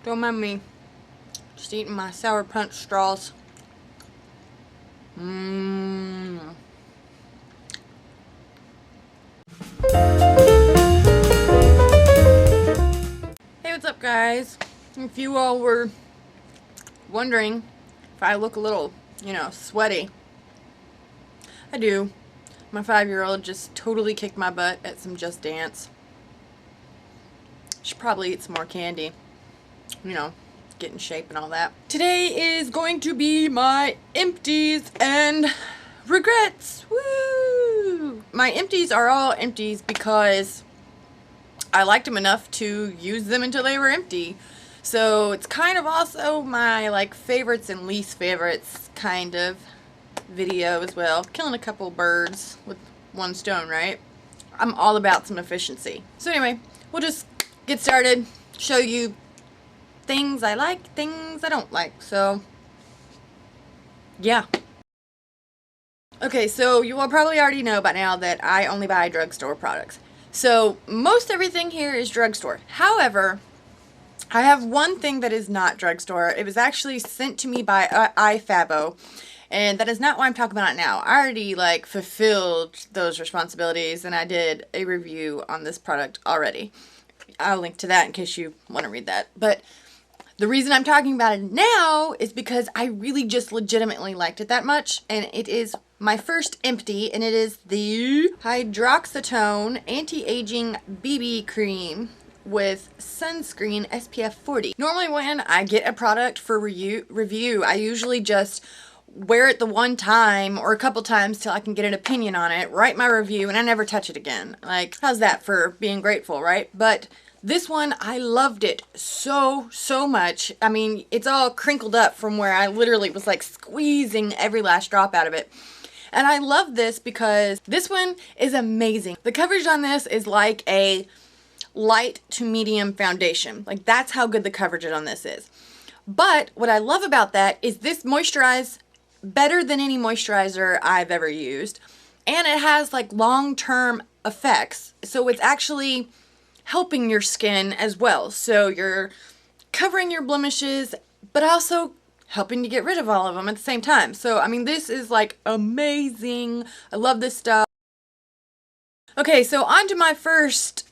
Don't mind me. Just eating my sour punch straws. Mmm. Hey, what's up, guys? If you all were wondering if I look a little, sweaty, I do. My 5-year-old just totally kicked my butt at some Just Dance. Should probably eat some more candy. Get in shape and all that. Today is going to be my empties and regrets. Woo! My empties are all empties because I liked them enough to use them until they were empty. So it's kind of also my favorites and least favorites kind of video as well. Killing a couple birds with one stone, right? I'm all about some efficiency. So anyway, we'll just get started, show you things I like, things I don't like. So yeah. Okay, so you will probably already know by now that I only buy drugstore products. So most everything here is drugstore. However, I have one thing that is not drugstore. It was actually sent to me by iFabo, and that is not why I'm talking about it now. I already fulfilled those responsibilities, and I did a review on this product already. I'll link to that in case you want to read that. But the reason I'm talking about it now is because I really just legitimately liked it that much, and it is my first empty, and it is the Hydroxytone Anti-Aging BB Cream with sunscreen SPF 40. Normally when I get a product for review, I usually just wear it the one time or a couple times till I can get an opinion on it, write my review, and I never touch it again. How's that for being grateful, right? But this one, I loved it so much. I mean, it's all crinkled up from where I literally was squeezing every last drop out of it. And I love this because this one is amazing. The coverage on this is like a light to medium foundation. That's how good the coverage on this is. But what I love about that is this moisturizes better than any moisturizer I've ever used. And it has long-term effects. So it's actually helping your skin as well. So you're covering your blemishes, but also helping to get rid of all of them at the same time. So, I mean, this is amazing. I love this stuff. Okay, so on to my first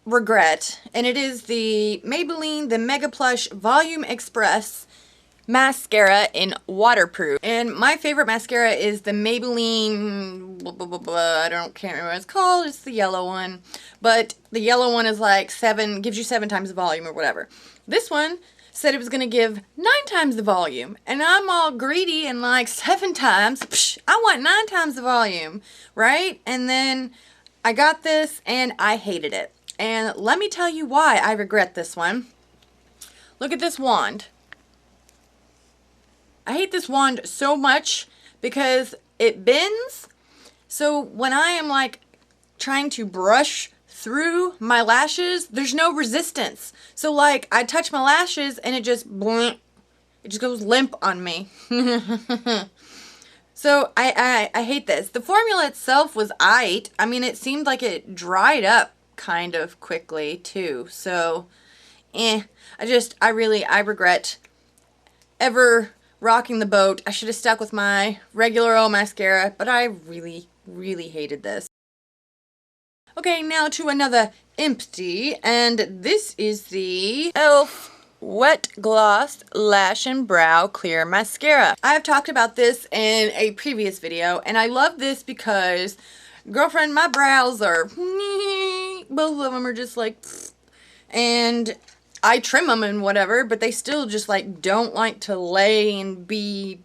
regret, and it is the Maybelline The Mega Plush Volume Express mascara in waterproof. And my favorite mascara is the Maybelline, can't remember what it's called. It's the yellow one. But the yellow one is gives you 7 times the volume or whatever. This one said it was going to give 9 times the volume. And I'm all greedy and 7 times. Psh, I want 9 times the volume, right? And then I got this and I hated it. And let me tell you why I regret this one. Look at this wand. I hate this wand so much because it bends. So when I am trying to brush through my lashes, there's no resistance. So I touch my lashes and it just goes limp on me. So I hate this. The formula itself was aight. I mean, it seemed like it dried up kind of quickly too. So I regret ever rocking the boat. I should have stuck with my regular old mascara, but I really hated this. Okay, now to another empty, and this is the e.l.f. Wet Gloss Lash and Brow Clear Mascara. I have talked about this in a previous video, and I love this because, girlfriend, my brows are, both of them are just and I trim them and whatever, but they still just don't like to lay and behave.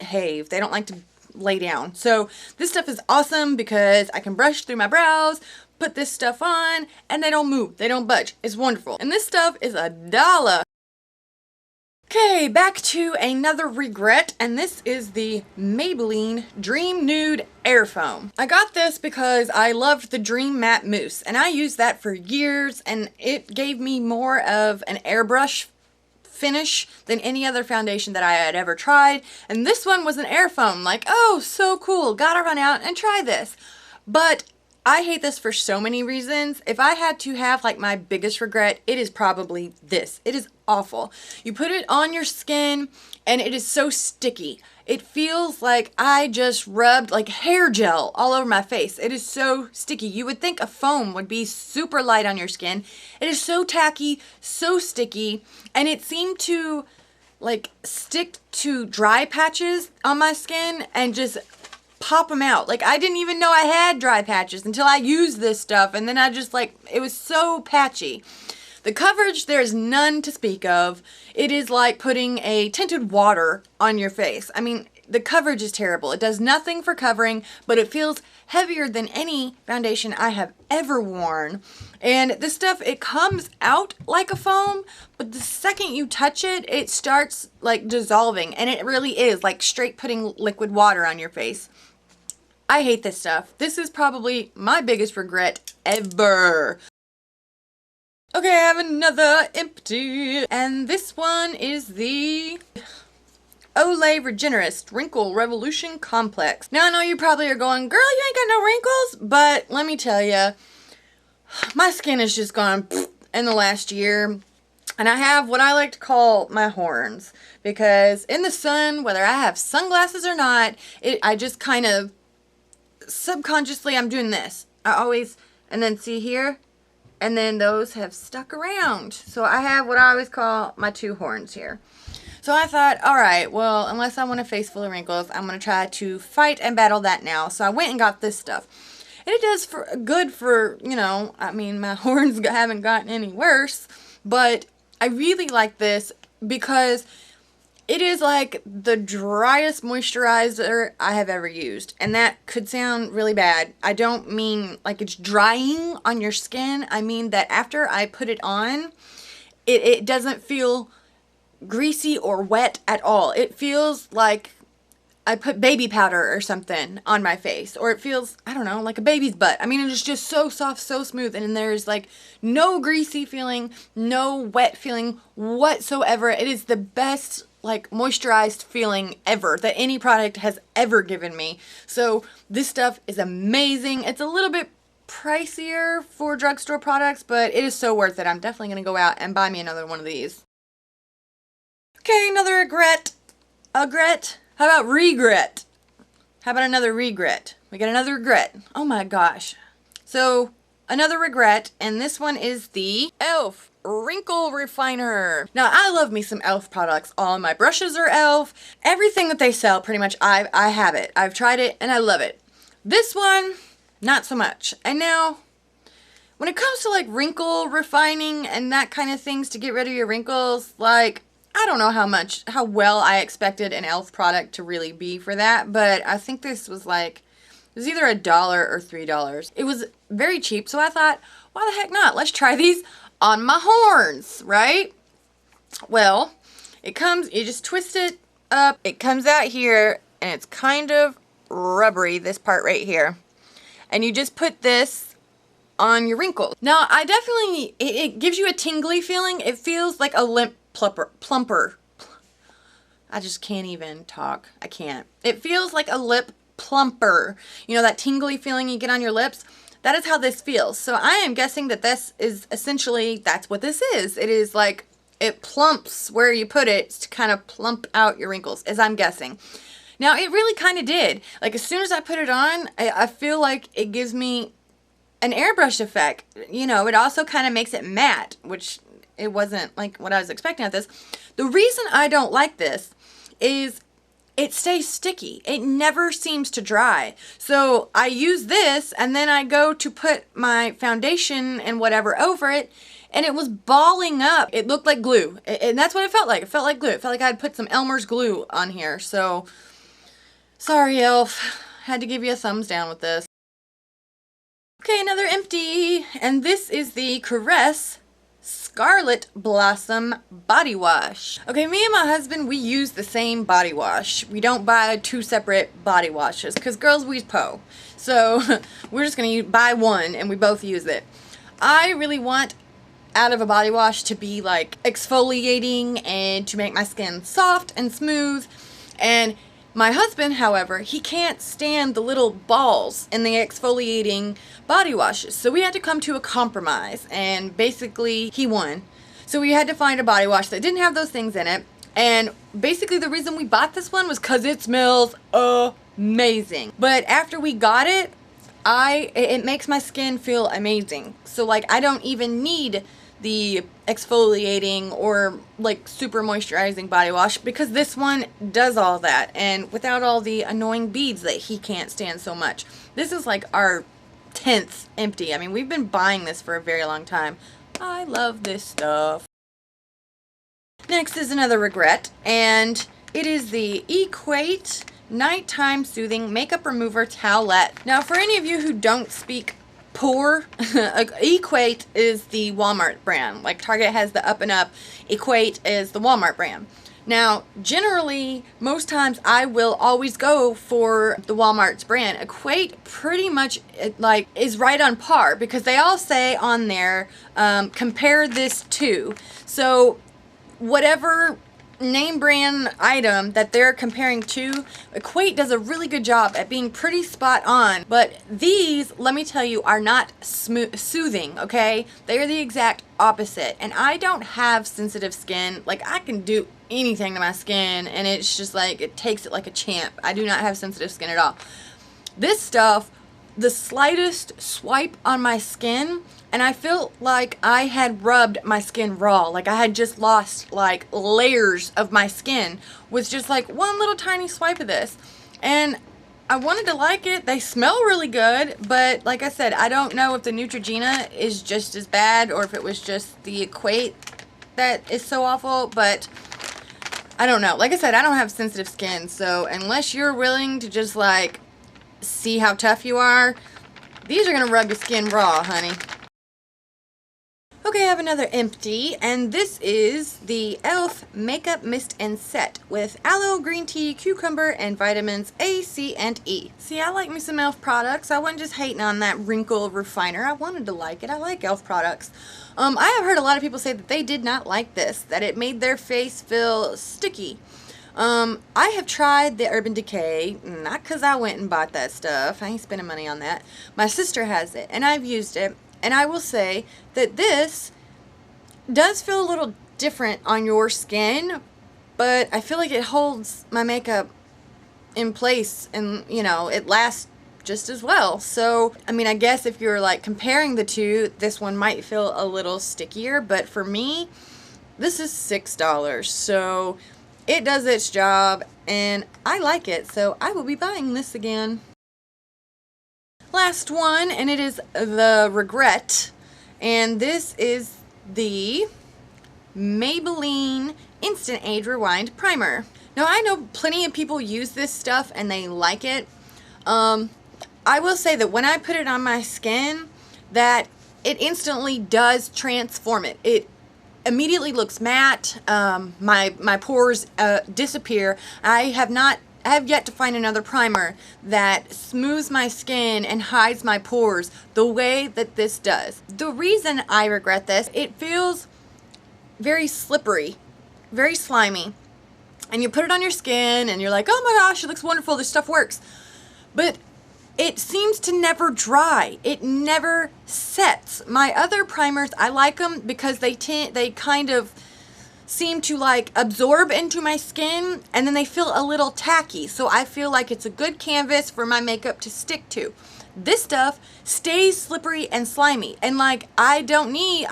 They don't like to lay down. So this stuff is awesome because I can brush through my brows, put this stuff on, and they don't move. They don't budge. It's wonderful. And this stuff is $1. Okay, back to another regret, and this is the Maybelline Dream Nude Air Foam. I got this because I loved the Dream Matte Mousse, and I used that for years, and it gave me more of an airbrush finish than any other foundation that I had ever tried, and this one was an air foam. Oh, so cool, gotta run out and try this. But I hate this for so many reasons. If I had to have like my biggest regret, it is probably this. It is awful. You put it on your skin and it is so sticky. It feels like I just rubbed like hair gel all over my face. It is so sticky. You would think a foam would be super light on your skin. It is so tacky, so sticky, and it seemed to like stick to dry patches on my skin and just pop them out. Like I didn't even know I had dry patches until I used this stuff, and then I just like, it was so patchy. The coverage, there's none to speak of. It is like putting a tinted water on your face. I mean, the coverage is terrible. It does nothing for covering, but it feels heavier than any foundation I have ever worn. And this stuff, it comes out like a foam, but the second you touch it, it starts like dissolving, and it really is like straight putting liquid water on your face. I hate this stuff. This is probably my biggest regret ever. Okay, I have another empty, and this one is the Olay Regenerist Wrinkle Revolution Complex. Now I know you probably are going, girl, you ain't got no wrinkles, but let me tell you, my skin has just gone in the last year, and I have what I like to call my horns, because in the sun, whether I have sunglasses or not, I just kind of subconsciously, I'm doing this. I always, and then see here, and then those have stuck around. So I have what I always call my two horns here. So I thought, all right, well, unless I want a face full of wrinkles, I'm going to try to fight and battle that now. So I went and got this stuff. And it does good for, you know, I mean, my horns haven't gotten any worse. But I really like this because it is like the driest moisturizer I have ever used. And that could sound really bad. I don't mean like it's drying on your skin. I mean that after I put it on, it doesn't feel greasy or wet at all. It feels like I put baby powder or something on my face. Or it feels, I don't know, like a baby's butt. I mean, it's just so soft, so smooth. And there's like no greasy feeling, no wet feeling whatsoever. It is the best like moisturized feeling ever that any product has ever given me. So this stuff is amazing. It's a little bit pricier for drugstore products, but it is so worth it. I'm definitely going to go out and buy me another one of these. Okay, another regret. Regret? How about regret? How about another regret? We got another regret. Oh my gosh. So another regret, and this one is the e.l.f. Wrinkle Refiner. Now, I love me some e.l.f. products. All my brushes are e.l.f. Everything that they sell, pretty much, I have it. I've tried it, and I love it. This one, not so much. And now, when it comes to, like, wrinkle refining and that kind of things to get rid of your wrinkles, like, I don't know how well I expected an e.l.f. product to really be for that, but I think this was like, it was either $1 or $3. It was very cheap, so I thought, why the heck not? Let's try these on my horns, right? Well, it comes, you just twist it up, it comes out here, and it's kind of rubbery, this part right here. And you just put this on your wrinkles. Now, I definitely, it gives you a tingly feeling. It feels like a lip plumper. I just can't even talk. I can't. It feels like a lip plumper. You know, that tingly feeling you get on your lips? That is how this feels. So I am guessing that this is essentially, that's what this is. It is like, it plumps where you put it to kind of plump out your wrinkles, as I'm guessing. Now, it really kind of did. Like, as soon as I put it on, I feel like it gives me an airbrush effect. You know, it also kind of makes it matte, which it wasn't like what I was expecting at this. The reason I don't like this is it stays sticky. It never seems to dry. So I use this and then I go to put my foundation and whatever over it, and it was balling up. It looked like glue. And that's what it felt like. It felt like glue. It felt like I had put some Elmer's glue on here. So sorry, e.l.f. Had to give you a thumbs down with this. Okay, another empty. And this is the Caress Scarlet Blossom Body Wash. Okay, me and my husband, we use the same body wash. We don't buy two separate body washes because girls, we po. So we're just going to buy one and we both use it. I really want out of a body wash to be like exfoliating and to make my skin soft and smooth. And My husband, however, he can't stand the little balls in the exfoliating body washes. So we had to come to a compromise, and basically he won. So we had to find a body wash that didn't have those things in it. And basically the reason we bought this one was because it smells amazing. But after we got it, it makes my skin feel amazing. So like I don't even need the exfoliating or like super moisturizing body wash because this one does all that, and without all the annoying beads that he can't stand so much. This is like our 10th empty. I mean, we've been buying this for a very long time. I love this stuff. Next is another regret, and it is the Equate Nighttime Soothing Makeup Remover Towelette. Now, for any of you who don't speak poor, Equate is the Walmart brand. Like Target has the Up and Up, Equate is the Walmart brand. Now, generally, most times I will always go for the Walmart's brand. Equate pretty much like is right on par because they all say on there, compare this to. So whatever name brand item that they're comparing to, Equate does a really good job at being pretty spot on. But these, let me tell you, are not soothing, okay? They are the exact opposite. And I don't have sensitive skin. Like, I can do anything to my skin and it's just like, it takes it like a champ. I do not have sensitive skin at all. This stuff, the slightest swipe on my skin, and I feel like I had rubbed my skin raw. Like I had just lost like layers of my skin with just like one little tiny swipe of this. And I wanted to like it. They smell really good, but like I said, I don't know if the Neutrogena is just as bad or if it was just the Equate that is so awful, but I don't know. Like I said, I don't have sensitive skin, so unless you're willing to just like see how tough you are, these are gonna rub your skin raw, honey. Okay, I have another empty, and this is the e.l.f. Makeup Mist and Set with aloe, green tea, cucumber, and vitamins A, C, and E. See, I like me some e.l.f. products. I wasn't just hating on that wrinkle refiner. I wanted to like it. I like e.l.f. products. I have heard a lot of people say that they did not like this, that it made their face feel sticky. I have tried the Urban Decay, not because I went and bought that stuff. I ain't spending money on that. My sister has it, and I've used it. And I will say that this does feel a little different on your skin, but I feel like it holds my makeup in place and, you know, it lasts just as well. So, I mean, I guess if you're like comparing the two, this one might feel a little stickier, but for me, this is $6. So it does its job and I like it. So I will be buying this again. Last one, and it is the regret, and this is the Maybelline Instant Age Rewind Primer. Now I know plenty of people use this stuff and they like it. I will say that when I put it on my skin, that it instantly does transform it. It immediately looks matte. My pores disappear. I have yet to find another primer that smooths my skin and hides my pores the way that this does. The reason I regret this, it feels very slippery, very slimy. And you put it on your skin and you're like, oh my gosh, it looks wonderful, this stuff works. But it seems to never dry. It never sets. My other primers, I like them because they kind of seem to like absorb into my skin and then they feel a little tacky. So I feel like it's a good canvas for my makeup to stick to. This stuff stays slippery and slimy, and like I don't need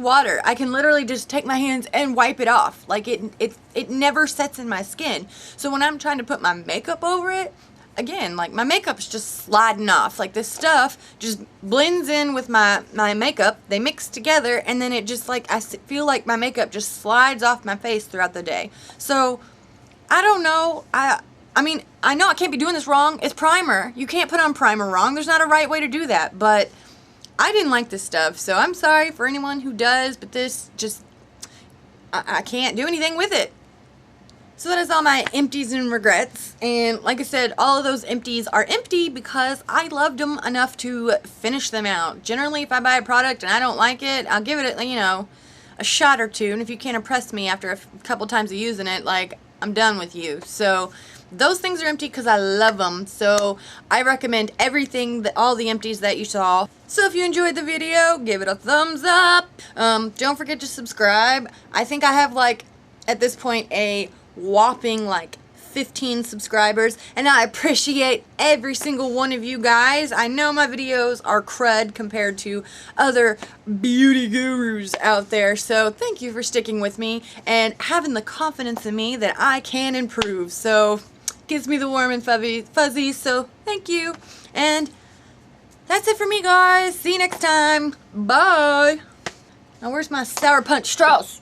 water. I can literally just take my hands and wipe it off. Like it never sets in my skin. So when I'm trying to put my makeup over it, again, like my makeup's just sliding off. Like this stuff just blends in with my makeup. They mix together and then it just like, I feel like my makeup just slides off my face throughout the day. So I don't know. I mean, I know I can't be doing this wrong. It's primer. You can't put on primer wrong. There's not a right way to do that. But I didn't like this stuff. So I'm sorry for anyone who does, but this just, I can't do anything with it. So that is all my empties and regrets, and like I said, all of those empties are empty because I loved them enough to finish them out. Generally, if I buy a product and I don't like it, I'll give it, you know, a shot or two, and if you can't impress me after a couple times of using it, like, I'm done with you. So Those things are empty because I love them. So I recommend everything, all the empties that you saw. So if you enjoyed the video, give it a thumbs up. Don't forget to subscribe. I think I have like, at this point, a whopping like 15 subscribers, and I appreciate every single one of you guys. I know my videos are crud compared to other beauty gurus out there, so thank you for sticking with me and having the confidence in me that I can improve. So gives me the warm and fuzzy, so thank you. And that's it for me, guys. See you next time. Bye. Now where's my Sour Punch straws?